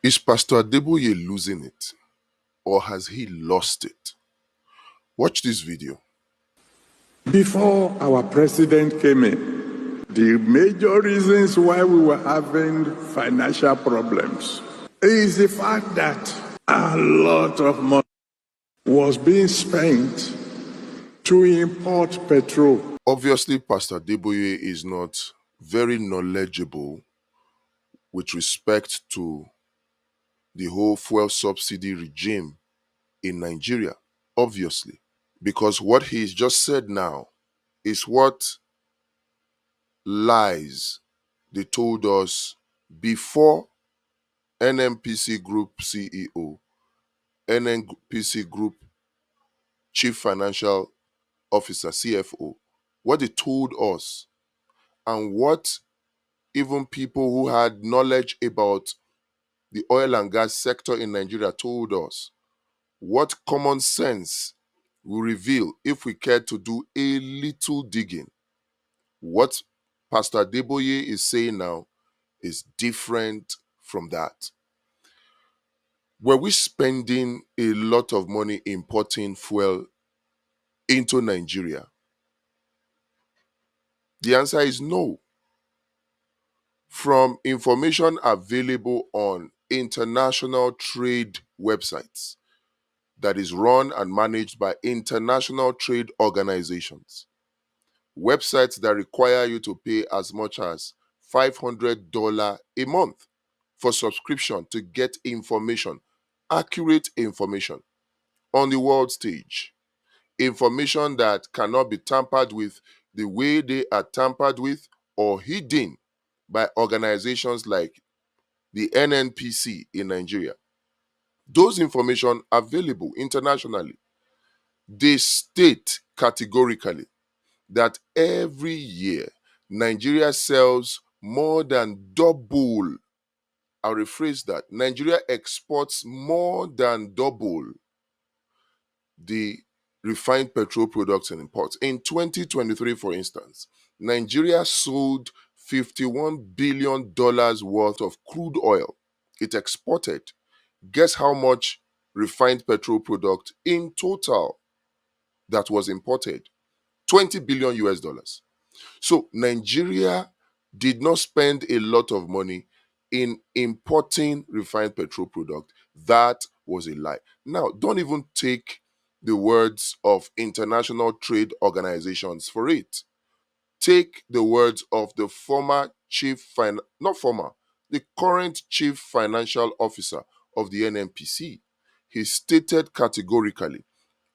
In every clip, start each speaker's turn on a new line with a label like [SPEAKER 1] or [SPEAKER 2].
[SPEAKER 1] Is Pastor Adeboye losing it, or has he lost it? Watch this video.
[SPEAKER 2] Before our president came in, the major reasons why we were having financial problems is the fact that a lot of money was being spent to import petrol.
[SPEAKER 1] Obviously, Pastor Adeboye is not very knowledgeable with respect to the whole fuel subsidy regime in Nigeria, obviously, because what he's just said now is what lies they told us before NNPC Group CEO, NNPC Group Chief Financial Officer, CFO, what they told us, and what even people who had knowledge about the oil and gas sector in Nigeria told us, what common sense will reveal if we care to do a little digging. What Pastor Adeboye is saying now is different from that. Were we spending a lot of money importing fuel into Nigeria? The answer is no. From information available on international trade websites that is run and managed by international trade organizations, websites that require you to pay as much as $500 a month for subscription to get information, accurate information on the world stage, information that cannot be tampered with the way they are tampered with or hidden by organizations like the NNPC in Nigeria. Those information available internationally, they state categorically that every year Nigeria sells more than double. I'll rephrase that. Nigeria exports more than double the refined petrol products and imports. In 2023, for instance, Nigeria sold $51 billion worth of crude oil. It exported. Guess how much refined petrol product in total that was imported? 20 billion US dollars. So Nigeria did not spend a lot of money in importing refined petrol product. That was a lie. Now, don't even take the words of international trade organizations for it. Take the words of the the current chief financial officer of the NNPC. He stated categorically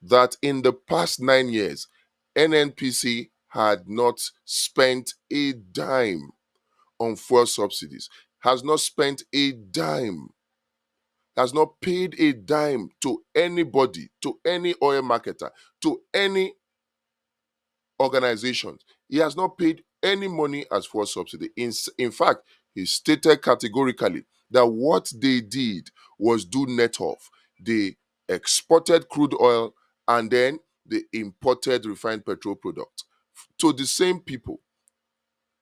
[SPEAKER 1] that in the past 9 years, NNPC had not spent a dime on fuel subsidies, has not spent a dime, has not paid a dime to anybody, to any oil marketer, to any organizations. He has not paid any money as fuel subsidy. In fact, he stated categorically that what they did was do net off. They exported crude oil and then they imported refined petrol products to the same people.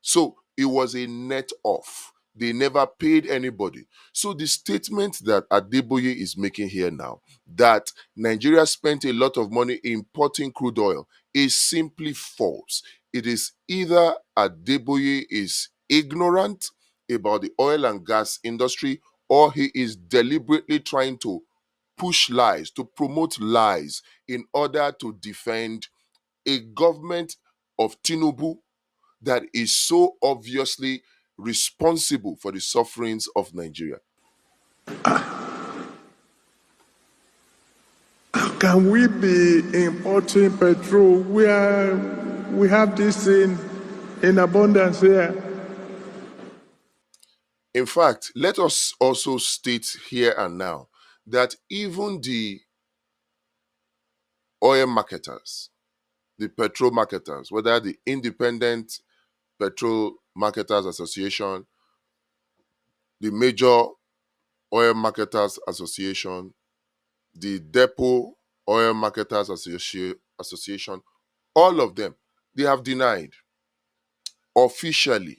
[SPEAKER 1] So it was a net off. They never paid anybody. So the statement that Adeboye is making here now, that Nigeria spent a lot of money importing crude oil, is simply false. It is either Adeboye is ignorant about the oil and gas industry, or he is deliberately trying to push lies, to promote lies in order to defend a government of Tinubu that is so obviously responsible for the sufferings of Nigeria.
[SPEAKER 2] How can we be importing petrol where we have this in abundance here?
[SPEAKER 1] In fact, let us also state here and now that even the oil marketers, the petrol marketers, whether the Independent Petrol Marketers Association, the Major Oil Marketers Association, the Depot Oil Marketers Association, all of them, they have denied officially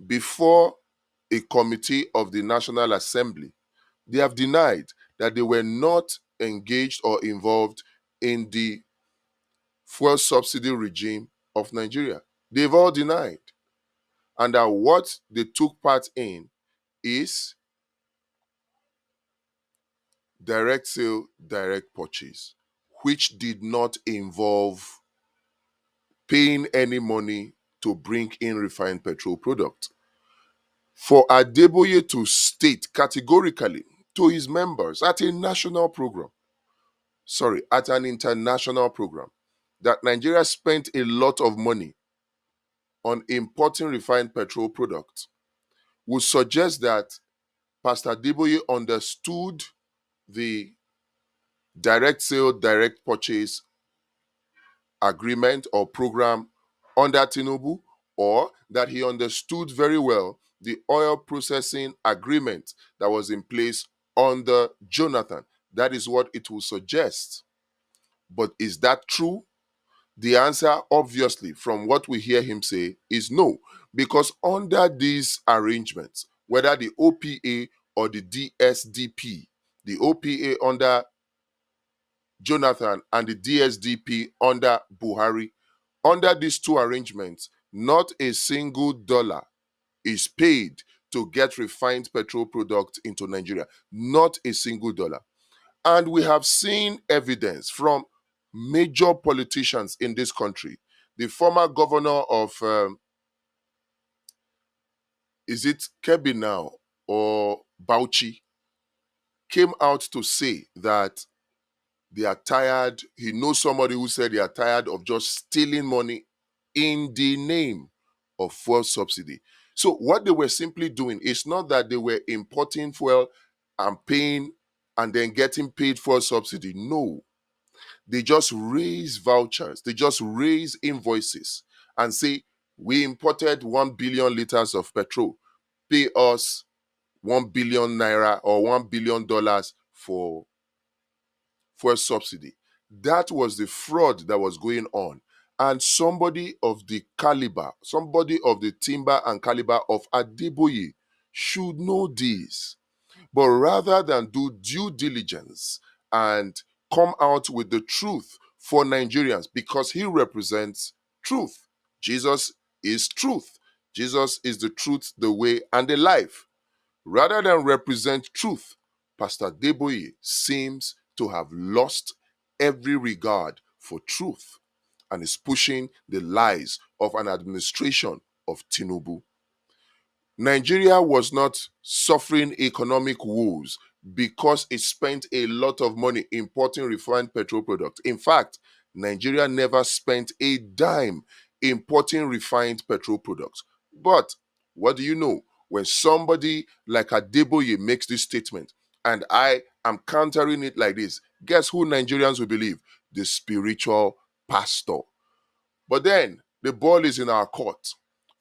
[SPEAKER 1] before a committee of the National Assembly They have denied that they were not engaged or involved in the fuel subsidy regime of Nigeria. They've all denied. And that what they took part in is direct sale, direct purchase, which did not involve paying any money to bring in refined petrol product. For Adeboye to state categorically to his members at a national program, at an international program, that Nigeria spent a lot of money on importing refined petrol products would suggest that Pastor Adeboye understood the direct sale, direct purchase agreement or program under Tinubu, or that he understood very well the oil processing agreement that was in place under Jonathan. That is what it will suggest. But is that true? The answer, obviously, from what we hear him say, is no. Because under these arrangements, whether the OPA or the DSDP, the OPA under Jonathan and the DSDP under Buhari, under these two arrangements, not a single dollar is paid to get refined petrol products into Nigeria. Not a single dollar. And we have seen evidence from major politicians in this country. The former governor of, is it Kebbi now or Bauchi, came out to say that they are tired. He knows somebody who said they are tired of just stealing money in the name of fuel subsidy. So what they were simply doing is not that they were importing fuel and paying and then getting paid for subsidy. No, they just raise vouchers, they just raise invoices and say, we imported 1 billion liters of petrol, pay us 1 billion naira or $1 billion for fuel subsidy. That was the fraud that was going on. And somebody of the caliber, somebody of the timber and caliber of Adeboye should know this. But rather than do due diligence and come out with the truth for Nigerians, because he represents truth. Jesus is truth. Jesus is the truth, the way, and the life. Rather than represent truth, Pastor Adeboye seems to have lost every regard for truth and is pushing the lies of an administration of Tinubu. Nigeria was not suffering economic woes because it spent a lot of money importing refined petrol products. In fact, Nigeria never spent a dime importing refined petrol products. But what do you know? When somebody like Adeboye makes this statement, and I am countering it like this, guess who Nigerians will believe? The spiritual pastor. But then the ball is in our court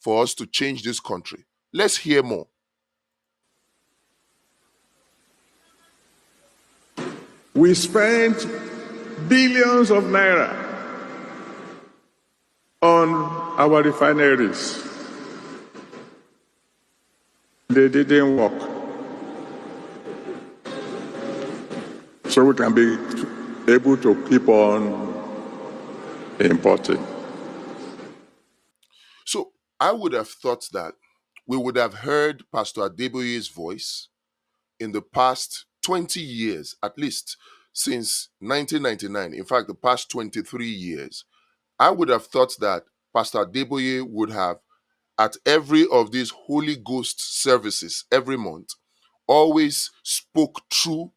[SPEAKER 1] for us to change this country. Let's hear more.
[SPEAKER 2] We spent billions of naira on our refineries. They didn't work. So we can be able to keep on importing.
[SPEAKER 1] So I would have thought that we would have heard Pastor Adeboye's voice in the past 20 years, at least since 1999. In fact, the past 23 years. I would have thought that Pastor Adeboye would have, at every of these Holy Ghost services every month, always spoke truth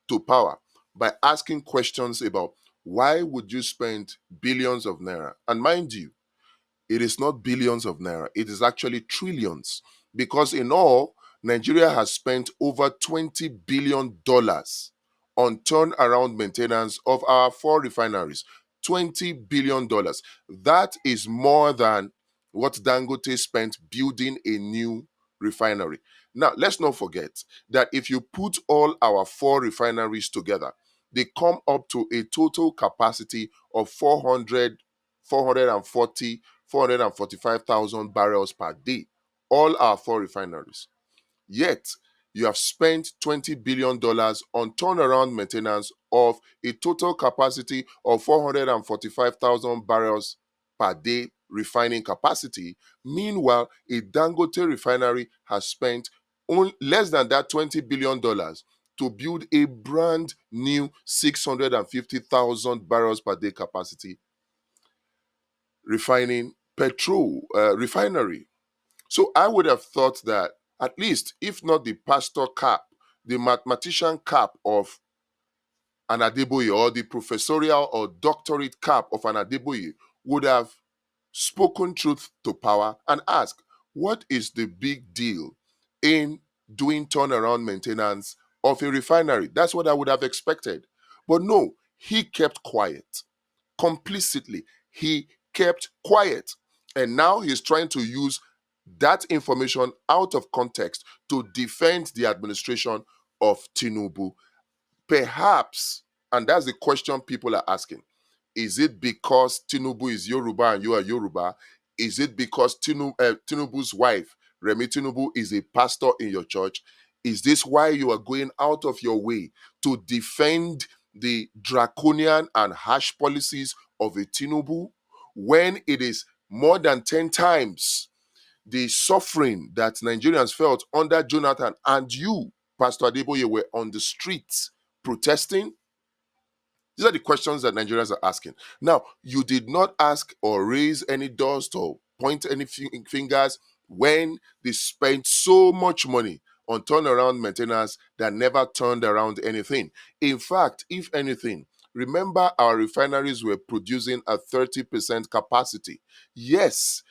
[SPEAKER 1] to power by asking questions about why would you spend billions of naira? And mind you, it is not billions of naira, it is actually trillions. Because in all, Nigeria has spent over $20 billion on turnaround maintenance of our four refineries. $20 billion. That is more than what Dangote spent building a new refinery. Now, let's not forget that if you put all our four refineries together, they come up to a total capacity of 445,000 barrels per day. All our four refineries. Yet, you have spent $20 billion on turnaround maintenance of a total capacity of 445,000 barrels per day refining capacity. Meanwhile, a Dangote refinery has spent less than that $20 billion to build a brand new 650,000 barrels per day capacity refinery. So I would have thought that at least, if not the pastor cap, the mathematician cap of an Adeboye or the professorial or doctorate cap of an Adeboye would have spoken truth to power and asked, what is the big deal in doing turnaround maintenance of a refinery? That's what I would have expected. But no, he kept quiet. Complicitly, he kept quiet. And now he's trying to use that information out of context to defend the administration of Tinubu. Perhaps, and that's the question people are asking, is it because Tinubu is Yoruba and you are Yoruba? Is it because Tinubu's wife, Remi Tinubu, is a pastor in your church? Is this why you are going out of your way to defend the draconian and harsh policies of a Tinubu when it is more than 10 times the suffering that Nigerians felt under Jonathan and you, Pastor Adeboye, were on the streets protesting? These are the questions that Nigerians are asking. Now, you did not ask or raise any dust or point any fingers when they spent so much money on turnaround maintenance that never turned around anything. In fact, if anything, remember our refineries were producing at 30% capacity. Yes,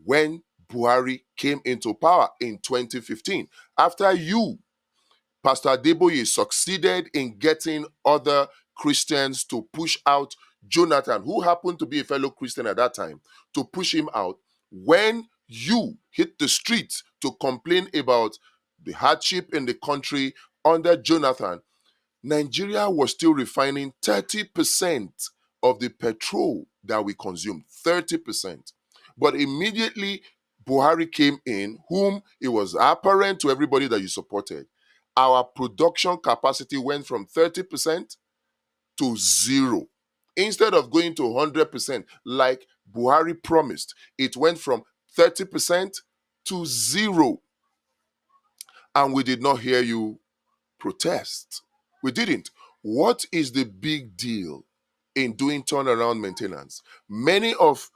[SPEAKER 1] when Buhari came into power in 2015, after you, Pastor Adeboye, succeeded in getting other Christians to push out Jonathan, who happened to be a fellow Christian at that time, to push him out. When you hit the streets to complain about the hardship in the country under Jonathan, Nigeria was still refining 30% of the petrol that we consumed. 30%. But immediately Buhari came in, whom it was apparent to everybody that you supported, our production capacity went from 30% to zero. Instead of going to 100% like Buhari promised, it went from 30% to zero. And we did not hear you protest. We didn't. What is the big deal in doing turnaround maintenance? Many of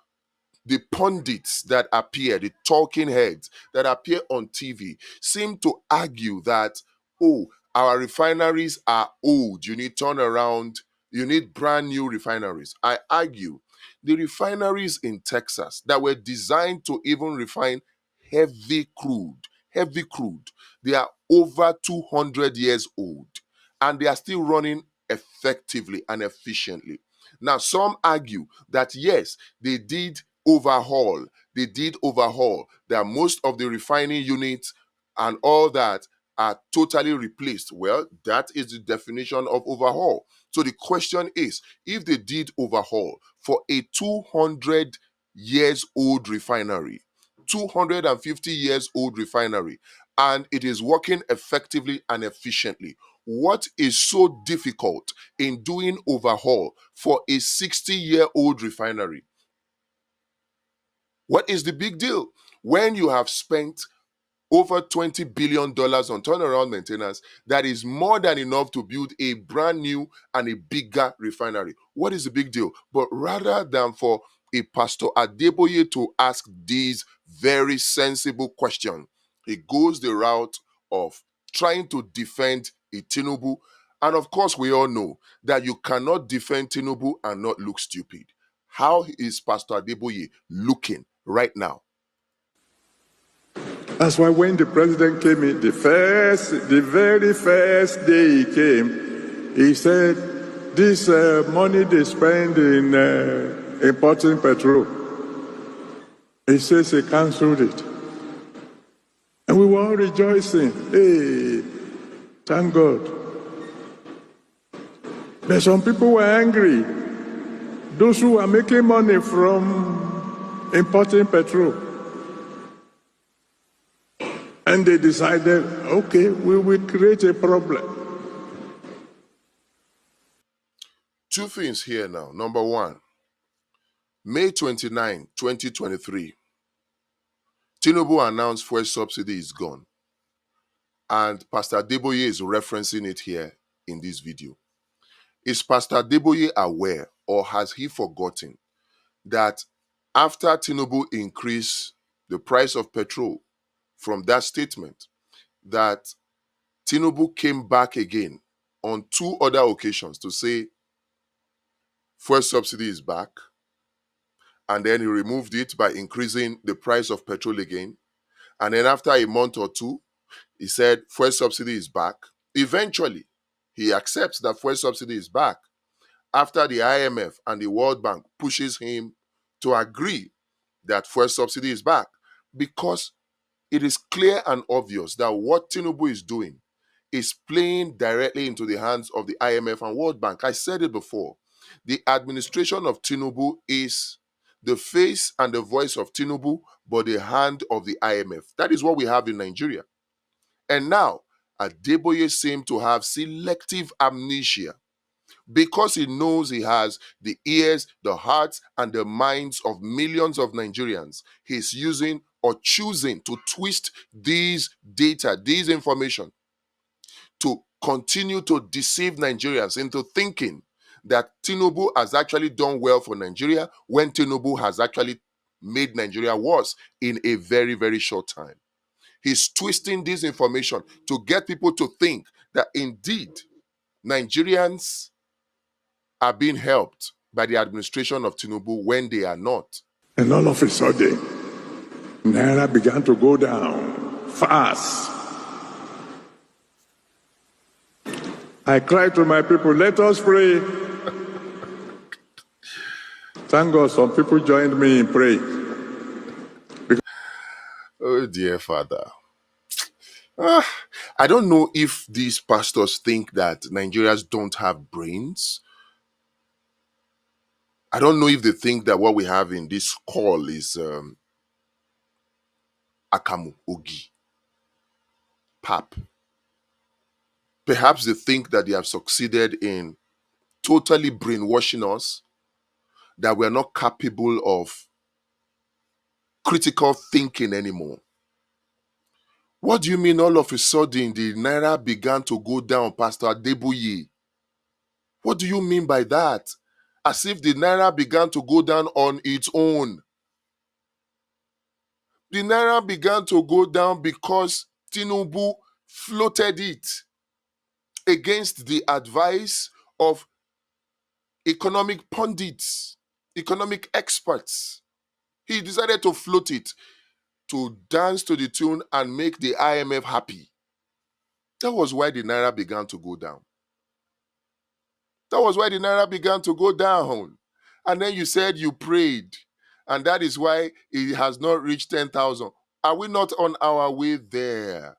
[SPEAKER 1] the pundits that appear, the talking heads that appear on TV, seem to argue that, oh, our refineries are old, you need turnaround, you need brand new refineries. I argue the refineries in Texas that were designed to even refine heavy crude, they are over 200 years old and they are still running effectively and efficiently. Now, some argue that yes, they did overhaul. They did overhaul. That most of the refining units and all that are totally replaced. Well, that is the definition of overhaul. So the question is, if they did overhaul for a 200 years old refinery, 250 years old refinery, and it is working effectively and efficiently, what is so difficult in doing overhaul for a 60-year-old refinery? What is the big deal? When you have spent over $20 billion on turnaround maintenance, that is more than enough to build a brand new and a bigger refinery. What is the big deal? But rather than for a Pastor Adeboye to ask these very sensible questions, he goes the route of trying to defend a Tinubu. And of course, we all know that you cannot defend Tinubu and not look stupid. How is Pastor Adeboye looking right now?
[SPEAKER 2] That's why when the president came in, the very first day he came, he said, this money they spend in importing petrol, he says he canceled it. And we were all rejoicing. Hey, thank God. But some people were angry. Those who are making money from importing petrol. And they decided, okay, we will create a problem.
[SPEAKER 1] Two things here now. Number one, May 29, 2023, Tinubu announced fuel subsidy is gone. And Pastor Adeboye is referencing it here in this video. Is Pastor Adeboye aware, or has he forgotten, that after Tinubu increased the price of petrol from that statement, that Tinubu came back again on two other occasions to say fuel subsidy is back, and then he removed it by increasing the price of petrol again, and then after a month or two, he said fuel subsidy is back. Eventually, he accepts that fuel subsidy is back after the IMF and the World Bank pushes him to agree that fuel subsidy is back, because it is clear and obvious that what Tinubu is doing is playing directly into the hands of the IMF and World Bank. I said it before. The administration of Tinubu is the face and the voice of Tinubu, but the hand of the IMF. That is what we have in Nigeria. And now, Adeboye seems to have selective amnesia because he knows he has the ears, the hearts, and the minds of millions of Nigerians. He's using or choosing to twist these data, these information, to continue to deceive Nigerians into thinking that Tinubu has actually done well for Nigeria when Tinubu has actually made Nigeria worse in a very, very short time. He's twisting this information to get people to think that indeed Nigerians are being helped by the administration of Tinubu when they are not.
[SPEAKER 2] And all of a sudden, naira began to go down fast. I cried to my people, let us pray. Thank God some people joined me in praying.
[SPEAKER 1] Oh dear Father. I don't know if these pastors think that Nigerians don't have brains. I don't know if they think that what we have in this call is Akamu, Ogi, Pap. Perhaps they think that they have succeeded in totally brainwashing us, that we're not capable of critical thinking anymore. What do you mean all of a sudden the naira began to go down, Pastor Adeboye? What do you mean by that? As if the naira began to go down on its own. The naira began to go down because Tinubu floated it against the advice of economic pundits, economic experts. He decided to float it to dance to the tune and make the IMF happy. That was why the naira began to go down. That was why the naira began to go down. And then you said you prayed, and that is why it has not reached 10,000. Are we not on our way there?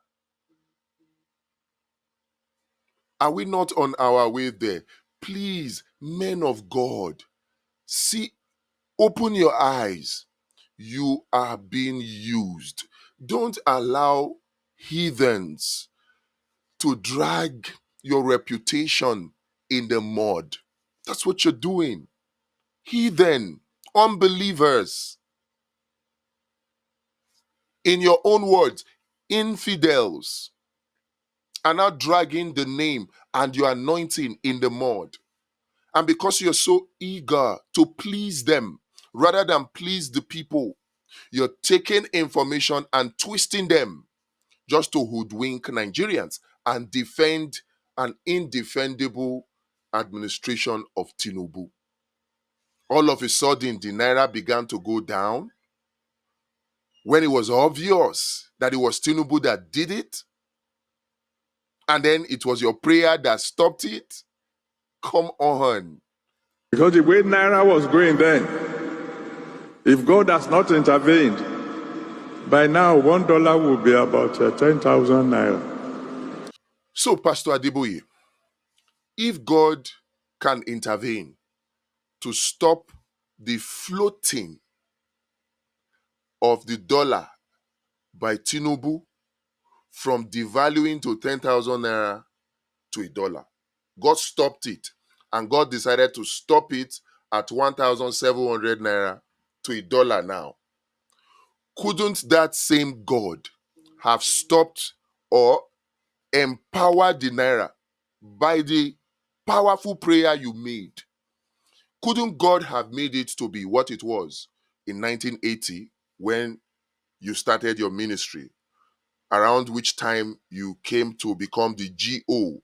[SPEAKER 1] Are we not on our way there? Please, men of God, see, open your eyes. You are being used. Don't allow heathens to drag your reputation in the mud. That's what you're doing. Heathen, unbelievers, in your own words, infidels, are now dragging the name and your anointing in the mud. And because you're so eager to please them rather than please the people, you're taking information and twisting them just to hoodwink Nigerians and defend an indefendable administration of Tinubu. All of a sudden, the naira began to go down when it was obvious that it was Tinubu that did it, and then it was your prayer that stopped it. Come on.
[SPEAKER 2] Because the way naira was going then, if God has not intervened, by now $1 would be about 10,000 naira.
[SPEAKER 1] So, Pastor Adeboye, if God can intervene to stop the floating of the dollar by Tinubu from devaluing to 10,000 naira to a dollar. God stopped it, and God decided to stop it at 1,700 naira to a dollar now. Couldn't that same God have stopped or empowered the naira by the powerful prayer you made? Couldn't God have made it to be what it was in 1980 when you started your ministry, around which time you came to become the GO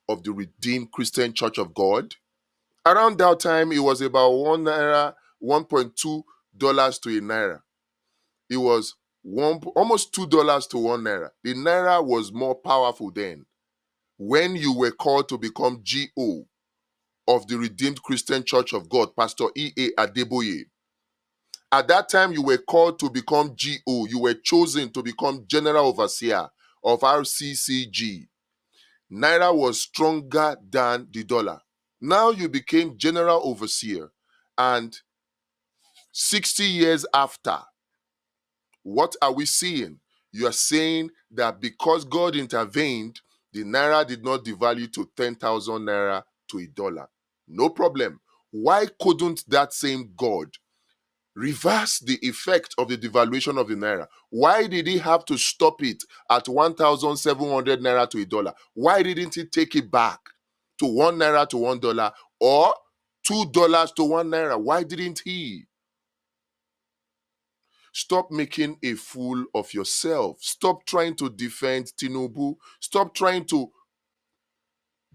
[SPEAKER 1] of the Redeemed Christian Church of God? Around that time, it was about 1 naira, $1.2 to a naira. It was almost $2 to 1 naira. The naira was more powerful then. When you were called to become GO of the Redeemed Christian Church of God, Pastor E.A. Adeboye, at that time you were called to become GO. You were chosen to become General Overseer of RCCG. Naira was stronger than the dollar. Now you became General Overseer, and 60 years after, what are we seeing? You are saying that because God intervened, the naira did not devalue to 10,000 naira to a dollar. No problem. Why couldn't that same God reverse the effect of the devaluation of the naira? Why did he have to stop it at 1,700 naira to a dollar? Why didn't he take it back to 1 naira to $1 or $2 to 1 naira? Why didn't he? Stop making a fool of yourself. Stop trying to defend Tinubu. Stop trying to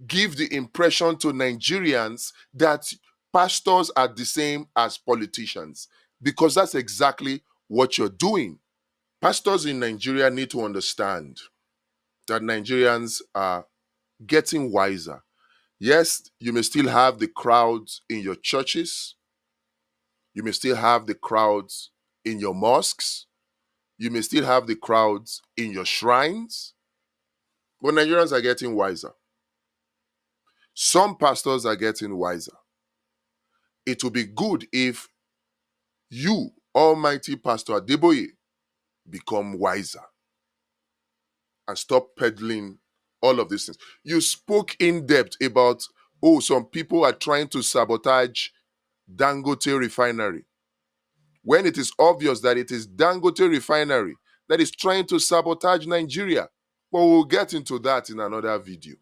[SPEAKER 1] give the impression to Nigerians that pastors are the same as politicians, because that's exactly what you're doing. Pastors in Nigeria need to understand that Nigerians are getting wiser. Yes, you may still have the crowds in your churches. You may still have the crowds in your mosques. You may still have the crowds in your shrines. But Nigerians are getting wiser. Some pastors are getting wiser. It will be good if you, Almighty Pastor Adeboye, become wiser and stop peddling all of these things. You spoke in depth about, some people are trying to sabotage Dangote Refinery, when it is obvious that it is Dangote Refinery that is trying to sabotage Nigeria. But we'll get into that in another video.